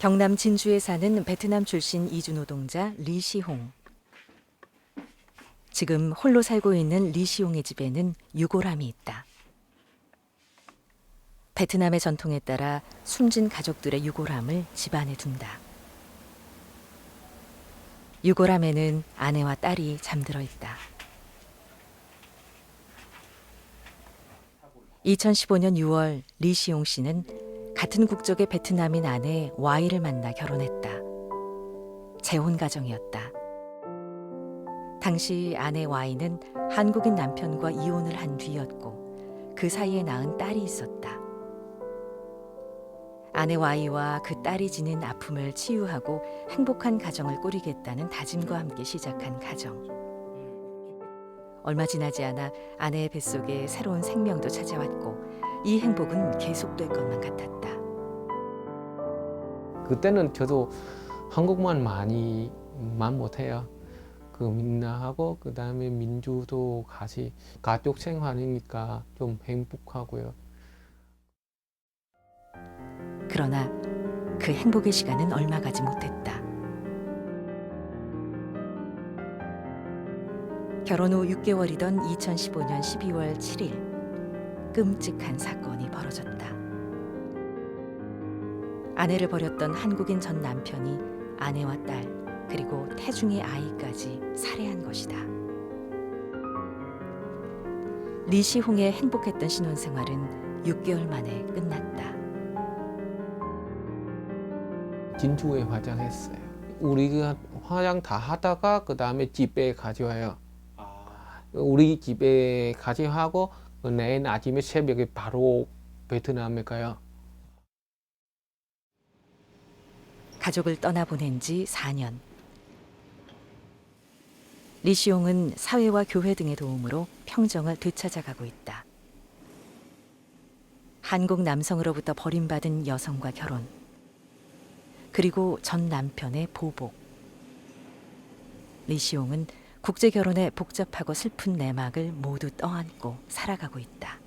경남 진주에 사는 베트남 출신 이주 노동자 리시홍. 지금 홀로 살고 있는 리시홍의 집에는 유골함이 있다. 베트남의 전통에 따라 숨진 가족들의 유골함을 집안에 둔다. 유골함에는 아내와 딸이 잠들어 있다. 2015년 6월 리시홍 씨는 같은 국적의 베트남인 아내 Y를 만나 결혼했다. 재혼 가정이었다. 당시 아내 Y는 한국인 남편과 이혼을 한 뒤였고 그 사이에 낳은 딸이 있었다. 아내 Y와 그 딸이 지닌 아픔을 치유하고 행복한 가정을 꾸리겠다는 다짐과 함께 시작한 가정. 얼마 지나지 않아 아내의 뱃속에 새로운 생명도 찾아왔고 이 행복은 계속될 것만 같았다. 그때는 저도 한국말 많이만 못해요. 그 민나하고 그 다음에 민주도 같이 가족 생활이니까 좀 행복하고요. 그러나 그 행복의 시간은 얼마 가지 못했다. 결혼 후 6개월이던 2015년 12월 7일 끔찍한 사건이 벌어졌다. 아내를 버렸던 한국인 전 남편이 아내와 딸 그리고 태중의 아이까지 살해한 것이다. 리시홍의 행복했던 신혼생활은 6개월 만에 끝났다. 진주에 화장했어요. 우리가 화장 다 하다가 그 다음에 집에 가져와요. 우리 집에 가져하고 내일 아침에 새벽에 바로 베트남에 가요. 가족을 떠나보낸 지 4년. 리시홍은 사회와 교회 등의 도움으로 평정을 되찾아가고 있다. 한국 남성으로부터 버림받은 여성과 결혼, 그리고 전 남편의 보복. 리시홍은 국제 결혼의 복잡하고 슬픈 내막을 모두 떠안고 살아가고 있다.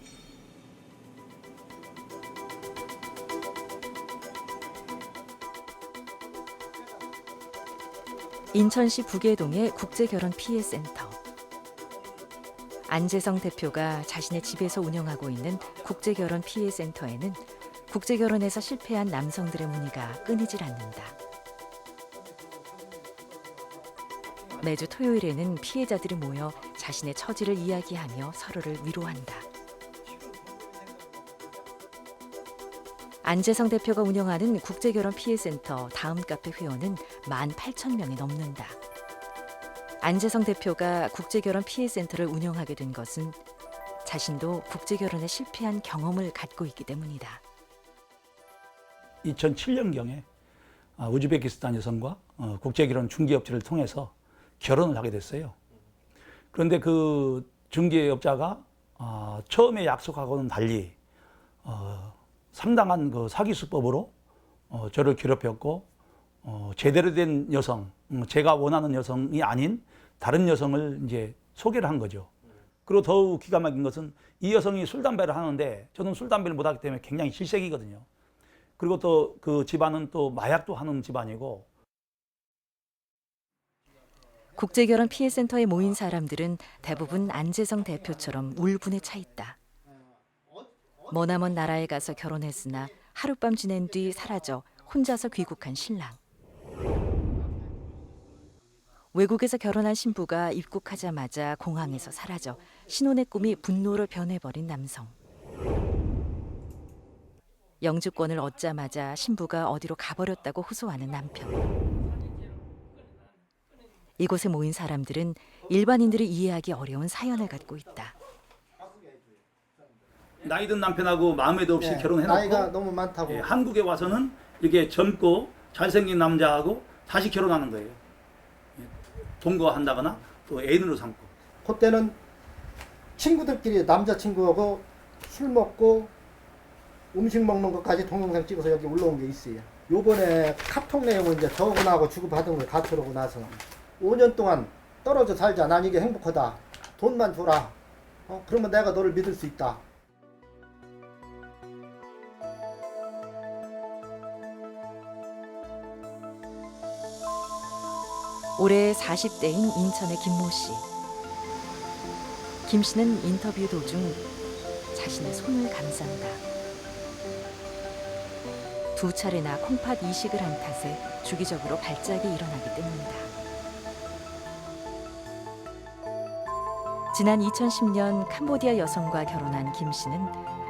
인천시 부계동의 국제결혼 피해센터. 안재성 대표가 자신의 집에서 운영하고 있는 국제결혼 피해센터에는 국제결혼에서 실패한 남성들의 문의가 끊이질 않는다. 매주 토요일에는 피해자들이 모여 자신의 처지를 이야기하며 서로를 위로한다. 안재성 대표가 운영하는 국제결혼 피해센터 다음 카페 회원은 18,000명이 넘는다. 안재성 대표가 국제결혼 피해센터를 운영하게 된 것은 자신도 국제결혼에 실패한 경험을 갖고 있기 때문이다. 2007년경에 우즈베키스탄 여성과 국제결혼 중개업체를 통해서 결혼을 하게 됐어요. 그런데 그 중개업자가 처음에 약속하고는 달리 상당한 그 사기 수법으로 저를 괴롭혔고 제대로 된 여성, 제가 원하는 여성이 아닌 다른 여성을 이제 소개를 한 거죠. 그리고 더욱 기가 막힌 것은 이 여성이 술, 담배를 하는데 저는 술, 담배를 못하기 때문에 굉장히 질색이거든요. 그리고 또 그 집안은 또 마약도 하는 집안이고. 국제결혼 피해센터에 모인 사람들은 대부분 안재성 대표처럼 울분에 차 있다. 머나먼 나라에 가서 결혼했으나 하룻밤 지낸 뒤 사라져 혼자서 귀국한 신랑. 외국에서 결혼한 신부가 입국하자마자 공항에서 사라져 신혼의 꿈이 분노로 변해버린 남성. 영주권을 얻자마자 신부가 어디로 가버렸다고 호소하는 남편. 이곳에 모인 사람들은 일반인들이 이해하기 어려운 사연을 갖고 있다. 나이 든 남편하고 마음에도 없이 결혼해놓고 나이가 너무 많다고. 한국에 와서는 이렇게 젊고 잘생긴 남자하고 다시 결혼하는 거예요. 동거한다거나 또 애인으로 삼고. 그때는 친구들끼리 남자친구하고 술 먹고 음식 먹는 것까지 동영상 찍어서 여기 올라온 게 있어요. 요번에 카톡 내용은 이제 저분하고 주고받은 걸 갖추려고 나서 5년 동안 떨어져 살자. 난 이게 행복하다. 돈만 줘라. 그러면 내가 너를 믿을 수 있다. 올해 40대인 인천의 김모 씨. 김 씨는 인터뷰 도중 자신의 손을 감싼다. 두 차례나 콩팥 이식을 한 탓에 주기적으로 발작이 일어나기 때문이다. 지난 2010년 캄보디아 여성과 결혼한 김 씨는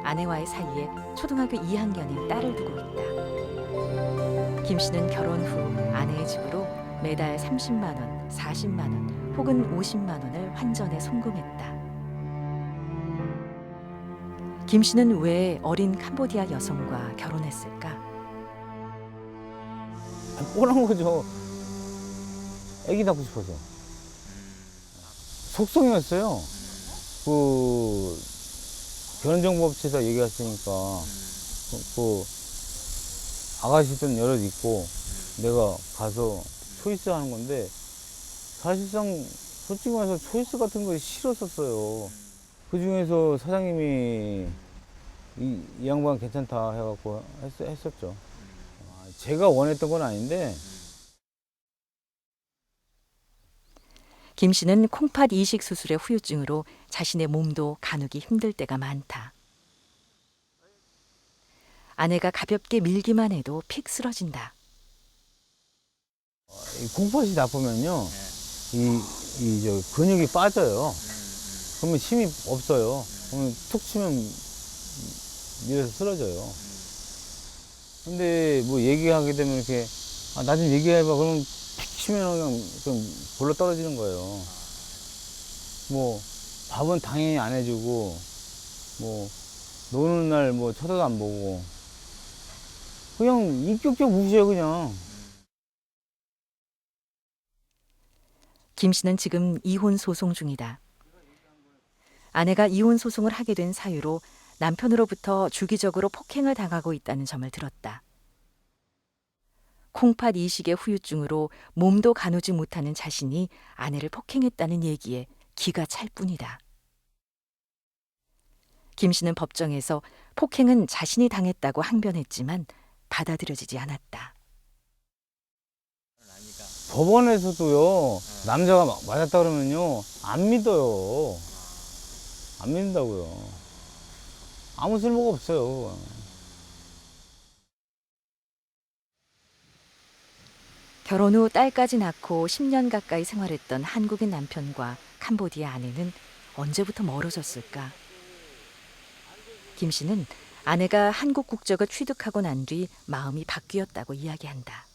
아내와의 사이에 초등학교 2학년인 딸을 두고 있다. 김 씨는 결혼 후 아내의 집으로 매달 30만 원, 40만 원 혹은 50만 원을 환전에 송금했다. 김 씨는 왜 어린 캄보디아 여성과 결혼했을까? 뻔한 거죠. 애기 낳고 싶어서. 속성이었어요. 그 결혼정보업체에다 얘기했으니까 그 아가씨든 여럿 있고 내가 가서 초이스하는 건데 사실상 솔직히 말해서 초이스 같은 거 싫었었어요. 그 중에서 사장님이 이 양반 괜찮다 해갖고 했었죠. 제가 원했던 건 아닌데. 김 씨는 콩팥 이식 수술의 후유증으로 자신의 몸도 가누기 힘들 때가 많다. 아내가 가볍게 밀기만 해도 픽 쓰러진다. 이 콩팥이 나쁘면요, 저 근육이 빠져요. 그러면 힘이 없어요. 그러면 툭 치면 밀어서 쓰러져요. 근데 뭐 얘기하게 되면 이렇게, 나 좀 얘기해봐. 그러면 픽 치면 그냥 좀 골로 떨어지는 거예요. 뭐, 밥은 당연히 안 해주고, 뭐, 노는 날 뭐 쳐다도 안 보고, 그냥 인격적 무시해요, 그냥. 김 씨는 지금 이혼 소송 중이다. 아내가 이혼 소송을 하게 된 사유로 남편으로부터 주기적으로 폭행을 당하고 있다는 점을 들었다. 콩팥 이식의 후유증으로 몸도 가누지 못하는 자신이 아내를 폭행했다는 얘기에 기가 찰 뿐이다. 김 씨는 법정에서 폭행은 자신이 당했다고 항변했지만 받아들여지지 않았다. 법원에서도요, 남자가 맞았다 그러면요, 안 믿어요. 안 믿는다고요. 아무 쓸모가 없어요. 결혼 후 딸까지 낳고 10년 가까이 생활했던 한국인 남편과 캄보디아 아내는 언제부터 멀어졌을까? 김 씨는 아내가 한국 국적을 취득하고 난 뒤 마음이 바뀌었다고 이야기한다.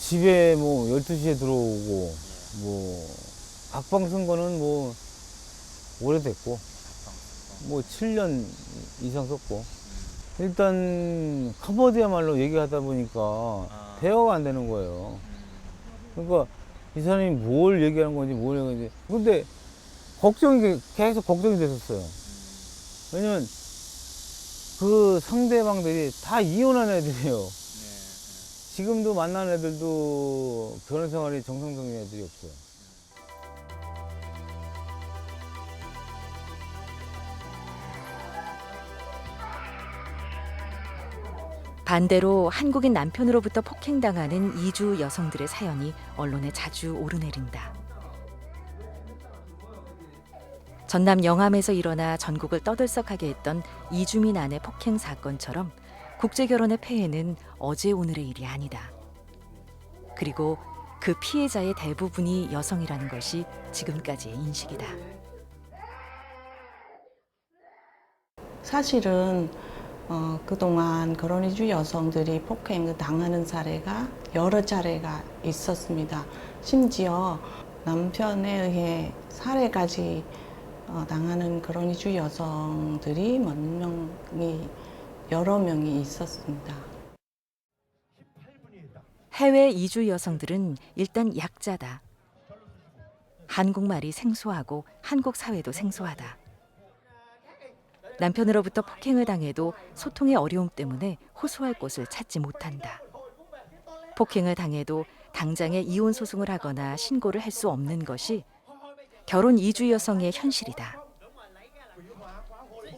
집에 뭐 12시에 들어오고, 뭐, 각방 쓴 거는 뭐, 오래됐고, 뭐 7년 이상 썼고. 일단, 캄보디아 말로 얘기하다 보니까 대화가 안 되는 거예요. 그러니까 이 사람이 뭘 얘기하는 건지 뭘 얘기하는지. 근데 계속 걱정이 됐었어요. 왜냐면 그 상대방들이 다 이혼한 애들이에요. 지금도 만나는 애들도 결혼 생활이 정상적인 애들이 없어요. 반대로 한국인 남편으로부터 폭행당하는 이주 여성들의 사연이 언론에 자주 오르내린다. 전남 영암에서 일어나 전국을 떠들썩하게 했던 이주민 아내 폭행 사건처럼 국제결혼의 폐해는 어제 오늘의 일이 아니다. 그리고 그 피해자의 대부분이 여성이라는 것이 지금까지의 인식이다. 사실은 그동안 결혼이주 여성들이 폭행을 당하는 사례가 여러 차례가 있었습니다. 심지어 남편에 의해 살해까지 당하는 결혼이주 여성들이 여러 명이 있었습니다. 해외 이주 여성들은 일단 약자다. 한국말이 생소하고 한국 사회도 생소하다. 남편으로부터 폭행을 당해도 소통의 어려움 때문에 호소할 곳을 찾지 못한다. 폭행을 당해도 당장에 이혼 소송을 하거나 신고를 할 수 없는 것이 결혼 이주 여성의 현실이다.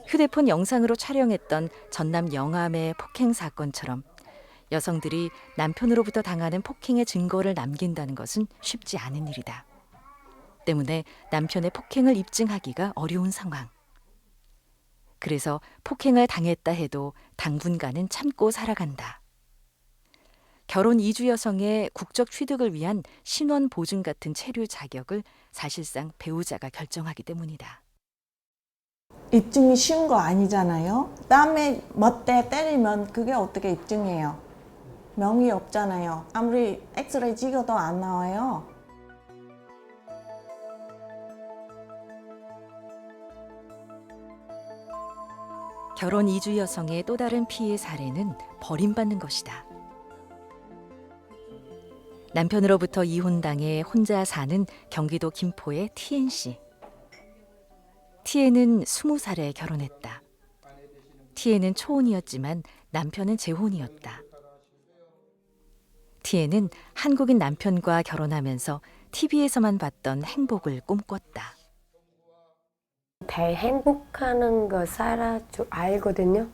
휴대폰 영상으로 촬영했던 전남 영암의 폭행 사건처럼 여성들이 남편으로부터 당하는 폭행의 증거를 남긴다는 것은 쉽지 않은 일이다. 때문에 남편의 폭행을 입증하기가 어려운 상황. 그래서 폭행을 당했다 해도 당분간은 참고 살아간다. 결혼 이주 여성의 국적 취득을 위한 신원 보증 같은 체류 자격을 사실상 배우자가 결정하기 때문이다. 입증이 쉬운 거 아니잖아요. 남의 멋대 때리면 그게 어떻게 입증해요? 명의 없잖아요. 아무리 엑스레이 찍어도 안 나와요. 결혼 이주 여성의 또 다른 피해 사례는 버림받는 것이다. 남편으로부터 이혼당해 혼자 사는 경기도 김포의 TN씨. TN은 20살에 결혼했다. TN은 초혼이었지만 남편은 재혼이었다. TN은 한국인 남편과 결혼하면서 TV에서만 봤던 행복을 꿈꿨다. 행복하는 거 알거든요.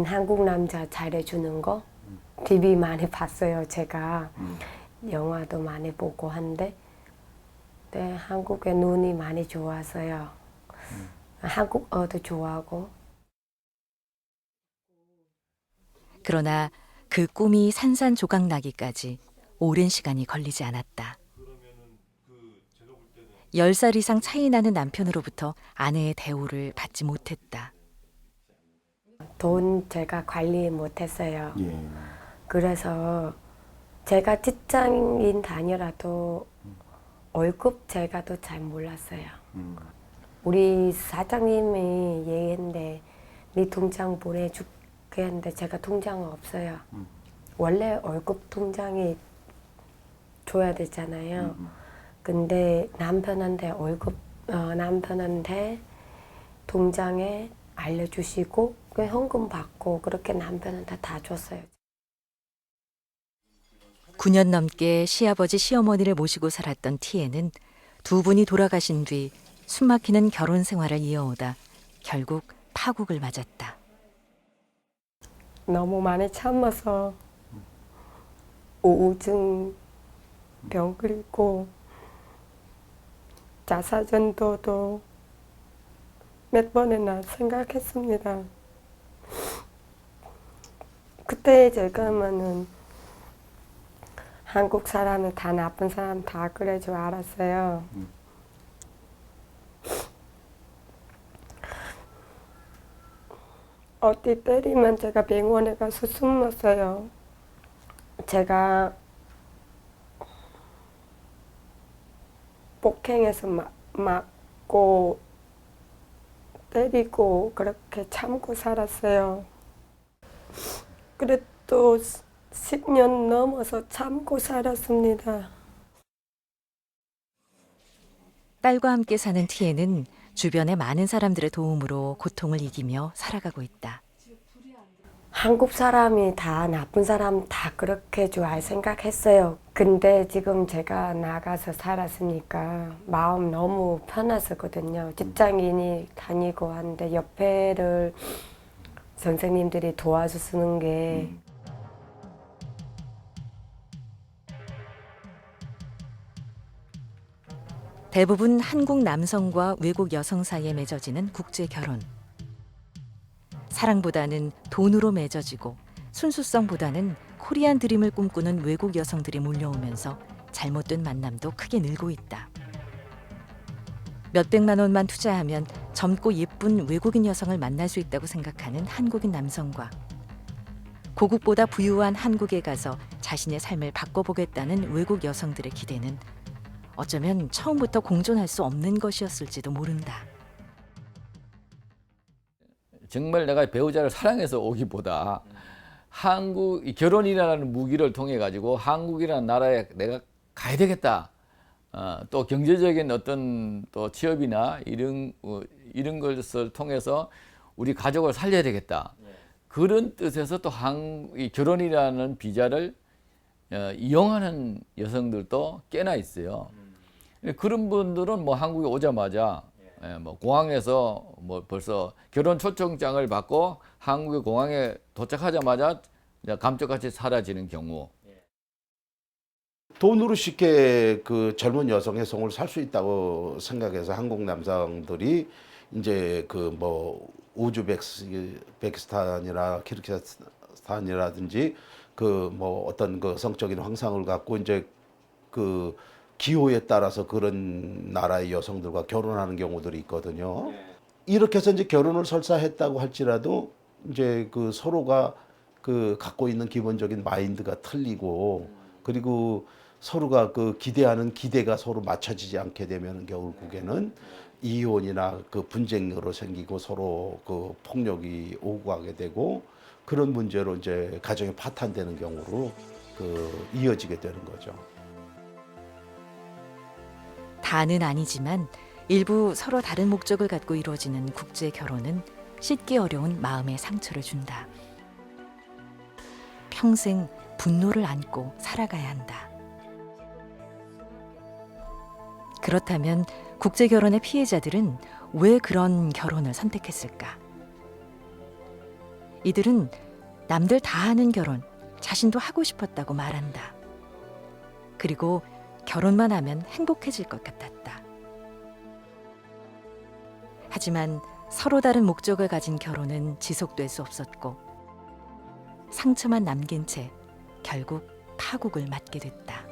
한국 남자 잘해주는 거 TV 많이 봤어요. 제가 영화도 많이 보고 한데 네, 한국의 눈이 많이 좋아서요. 한국어도 좋아하고. 그러나 그 꿈이 산산조각나기까지 오랜 시간이 걸리지 않았다. 10살 이상 차이 나는 남편으로부터 아내의 대우를 받지 못했다. 돈 제가 관리 못했어요. 예. 그래서 제가 직장인 다녀라도 월급 제가 더 잘 몰랐어요. 우리 사장님이 얘기했는데 네 통장 보내줄게 했는데 제가 통장 없어요. 원래 월급 통장이 줘야 되잖아요. 근데 남편한테 남편한테 통장에 알려주시고 그 현금 받고 그렇게 남편한테 다 줬어요. 9년 넘게 시아버지 시어머니를 모시고 살았던 티에는 두 분이 돌아가신 뒤 숨막히는 결혼 생활을 이어오다 결국 파국을 맞았다. 너무 많이 참아서 우울증 병 걸리고 자살전도도 몇 번이나 생각했습니다. 그때 지금은 한국 사람은 다 나쁜 사람 다 그럴 줄 알았어요. 어디 때리면 제가 병원에 가서 숨었어요. 제가 폭행해서 맞고 때리고 그렇게 참고 살았어요. 그래도 10년 넘어서 참고 살았습니다. 딸과 함께 사는 티에는 주변의 많은 사람들의 도움으로 고통을 이기며 살아가고 있다. 한국 사람이 다 나쁜 사람 다 그렇게 좋아할 생각했어요. 근데 지금 제가 나가서 살았으니까 마음 너무 편했었거든요. 직장인이 다니고 하는데 옆에를 선생님들이 도와주는 게 대부분 한국 남성과 외국 여성 사이에 맺어지는 국제 결혼. 사랑보다는 돈으로 맺어지고 순수성보다는 코리안 드림을 꿈꾸는 외국 여성들이 몰려오면서 잘못된 만남도 크게 늘고 있다. 몇백만 원만 투자하면 젊고 예쁜 외국인 여성을 만날 수 있다고 생각하는 한국인 남성과 고국보다 부유한 한국에 가서 자신의 삶을 바꿔보겠다는 외국 여성들의 기대는 어쩌면 처음부터 공존할 수 없는 것이었을지도 모른다. 정말 내가 배우자를 사랑해서 오기보다 결혼이라는 무기를 통해 가지고 한국이라는 나라에 내가 가야 되겠다. 또 경제적인 어떤 또 취업이나 이런 것을 통해서 우리 가족을 살려야 되겠다. 그런 뜻에서 또 이 결혼이라는 비자를 이용하는 여성들도 꽤나 있어요. 그런 분들은 뭐 한국에 오자마자 뭐 공항에서 뭐 벌써 결혼 초청장을 받고 한국의 공항에 도착하자마자 이제 감쪽같이 사라지는 경우. 돈으로 쉽게 그 젊은 여성의 성을 살 수 있다고 생각해서 한국 남성들이 이제 그 뭐 우즈베키스탄이나 키르기스탄이라든지 그 뭐 어떤 그 성적인 황상을 갖고 이제 그 기호에 따라서 그런 나라의 여성들과 결혼하는 경우들이 있거든요. 이렇게 해서 이제 결혼을 설사했다고 할지라도 이제 그 서로가 그 갖고 있는 기본적인 마인드가 틀리고 그리고 서로가 그 기대하는 기대가 서로 맞춰지지 않게 되면 결국에는 이혼이나 그 분쟁으로 생기고 서로 그 폭력이 오고 가게 되고 그런 문제로 이제 가정이 파탄되는 경우로 그 이어지게 되는 거죠. 다는 아니지만 일부 서로 다른 목적을 갖고 이루어지는 국제 결혼은 씻기 어려운 마음의 상처를 준다. 평생 분노를 안고 살아가야 한다. 그렇다면 국제 결혼의 피해자들은 왜 그런 결혼을 선택했을까? 이들은 남들 다 하는 결혼, 자신도 하고 싶었다고 말한다. 그리고 결혼만 하면 행복해질 것 같았다. 하지만 서로 다른 목적을 가진 결혼은 지속될 수 없었고 상처만 남긴 채 결국 파국을 맞게 됐다.